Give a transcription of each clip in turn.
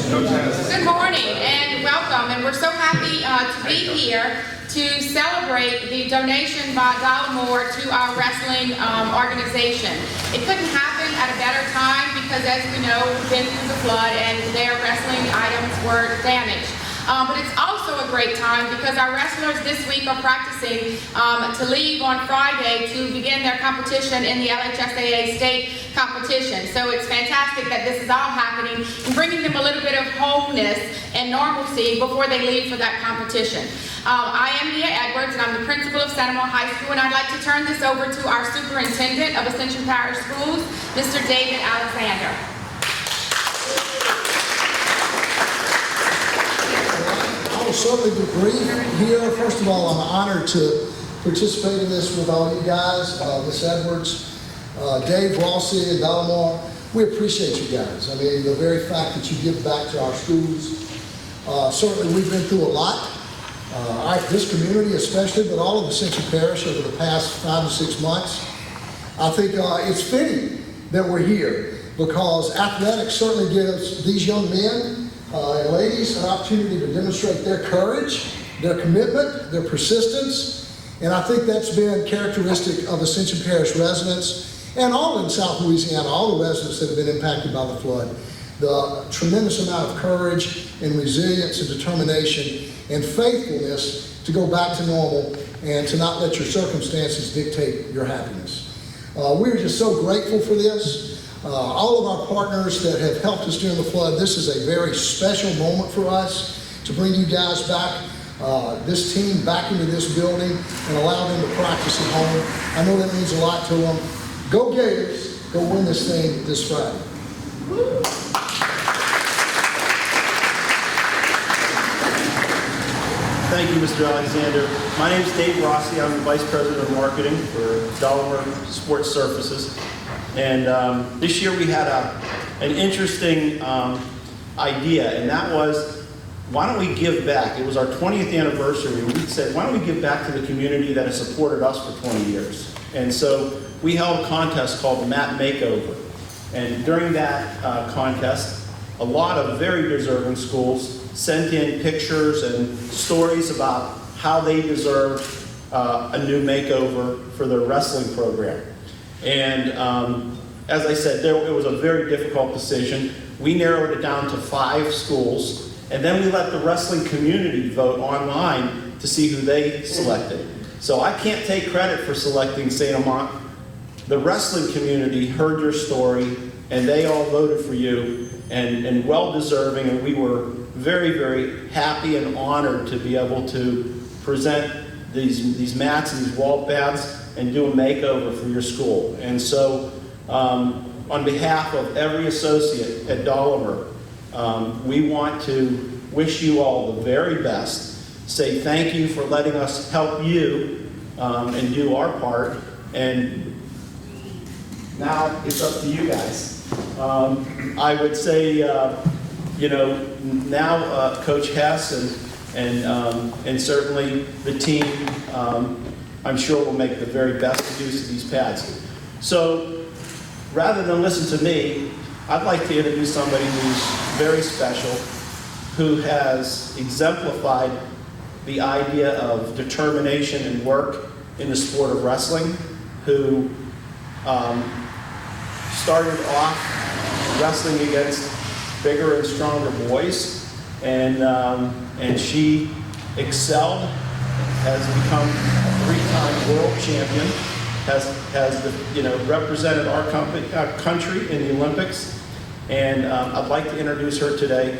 Good morning and welcome, and we're so happy to be here to celebrate the donation by Dollamur to our wrestling organization. It couldn't happen at a better time because, as we know, we've been through the flood and their wrestling items were damaged. But it's also a great time because our wrestlers this week are practicing to leave on Friday to begin their competition in the LHSAA state competition. So it's fantastic that this is all happening and bringing them a little bit of wholeness and normalcy before they leave for that competition. I am Mia Edwards, and I'm the principal of Amant High School, and I'd like to turn this over to our superintendent of Ascension Parish Schools, Mr. David Alexander. I will certainly be brief here. First of all, I'm honored to participate in this with all you guys, Ms. Edwards, Dave Rossi, and Dollamur. We appreciate you guys. I mean, the very fact that you give back to our schools. Certainly, we've been through a lot. This community especially, but all of Ascension Parish over the past 5 to 6 months. I think it's fitting that we're here because athletics certainly gives these young men and ladies an opportunity to demonstrate their courage, their commitment, their persistence, and I think that's been characteristic of Ascension Parish residents and all in South Louisiana, all the residents that have been impacted by the flood. The tremendous amount of courage and resilience and determination and faithfulness to go back to normal and to not let your circumstances dictate your happiness. We're just so grateful for this. All of our partners that have helped us during the flood, this is a very special moment for us to bring you guys back, this team back into this building and allow them to practice at home. I know that means a lot to them. Go Gators, go win this thing this Friday. Thank you, Mr. Alexander. My name is Dave Rossi. I'm the Vice President of Marketing for Dollamur Sport Surfaces. And this year we had an interesting idea, and that was, why don't we give back? It was our 20th anniversary, and we said, why don't we give back to the community that has supported us for 20 years? And so we held a contest called the Makeover. And during that contest, a lot of very deserving schools sent in pictures and stories about how they deserved a new makeover for their wrestling program. And as I said, it was a very difficult decision. We narrowed it down to 5 schools, and then we let the wrestling community vote online to see who they selected. So I can't take credit for selecting St. Amant. The wrestling community heard your story, and they all voted for you, and well-deserving, and we were very, very happy and honored to be able to present these mats and these wall pads and do a makeover for your school. And so on behalf of every associate at Dollamur, we want to wish you all the very best, say thank you for letting us help you and do our part, and now it's up to you guys. I would say, now Coach Hess and certainly the team, I'm sure will make the very best use of these pads. So rather than listen to me, I'd like to introduce somebody who's very special, who has exemplified the idea of determination and work in the sport of wrestling, who started off wrestling against bigger and stronger boys, and she excelled, has become a 3-time world champion, has represented our country in the Olympics, and I'd like to introduce her today,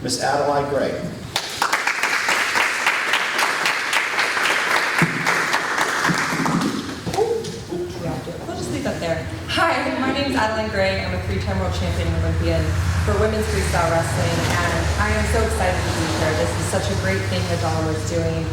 Miss Adeline Gray. We'll just leave that there. Hi, my name is Adeline Gray. I'm a 3-time world champion and Olympian for women's freestyle wrestling, and I am so excited to be here. This is such a great thing that Dollamur is doing.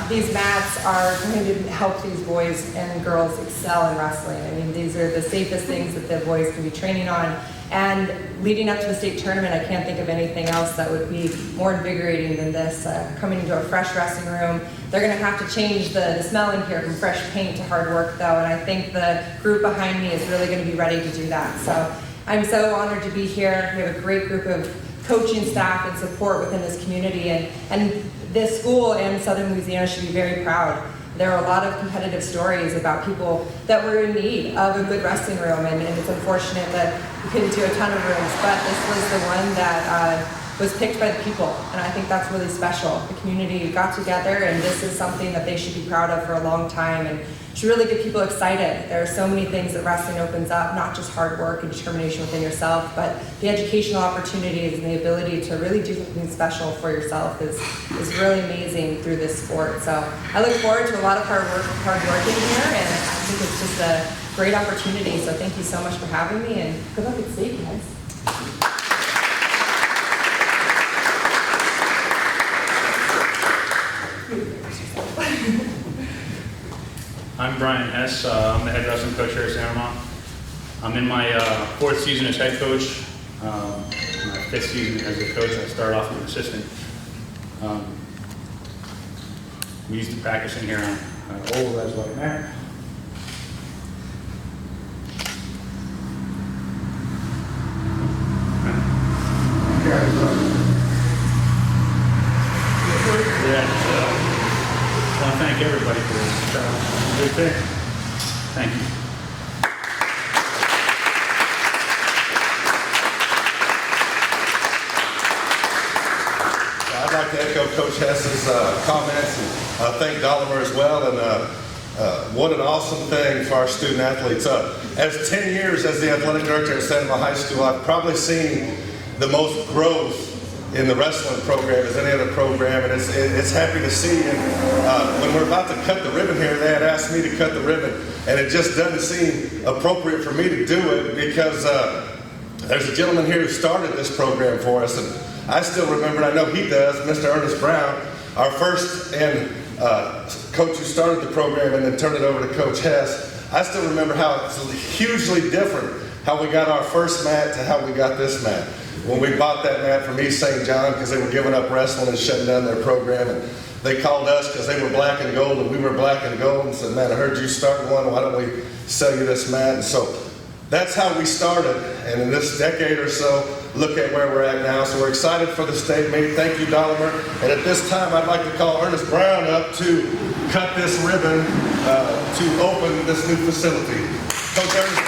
These mats are going to help these boys and girls excel in wrestling. I mean, these are the safest things that the boys can be training on. And leading up to the state tournament, I can't think of anything else that would be more invigorating than this. Coming into a fresh dressing room, they're going to have to change the smell in here from fresh paint to hard work, though, and I think the group behind me is really going to be ready to do that. So I'm so honored to be here. We have a great group of coaching staff and support within this community. And this school and Southern Louisiana should be very proud. There are a lot of competitive stories about people that were in need of a good wrestling room, and it's unfortunate that we couldn't do a ton of rooms, but this was the one that was picked by the people, and I think that's really special. The community got together, and this is something that they should be proud of for a long time, and should really get people excited. There are so many things that wrestling opens up, not just hard work and determination within yourself, but the educational opportunities and the ability to really do something special for yourself is really amazing through this sport. So I look forward to a lot of hard work in here, and I think it's just a great opportunity. So thank you so much for having me, and good luck at state, guys. I'm Brian Hess. I'm the head wrestling coach here at Amant. I'm in my 4th season as head coach. My 5th season as a coach. I started off as an assistant. We used to practice in here on old res like that. I want to thank everybody for this. Good thing. Thank you. I'd like to echo Coach Hess's comments and thank Dollamur as well. And what an awesome thing for our student athletes. As 10 years as the athletic director at Amant High School, I've probably seen the most growth in the wrestling program as any other program, and it's happy to see. And when we're about to cut the ribbon here, they had asked me to cut the ribbon, and it just doesn't seem appropriate for me to do it because there's a gentleman here who started this program for us, and I still remember, and I know he does, Mr. Ernest Brown, our first and coach who started the program and then turned it over to Coach Hess. I still remember how it's hugely different how we got our first mat to how we got this mat. When we bought that mat from East St. John because they were giving up wrestling and shutting down their program, and they called us because they were black and gold and we were black and gold and said, man, I heard you start one, why don't we sell you this mat? And so that's how we started, and in this decade or so, look at where we're at now. So we're excited for the state meet. Thank you, Dollamur. And at this time, I'd like to call Ernest Brown up to cut this ribbon to open this new facility. Coach Ernest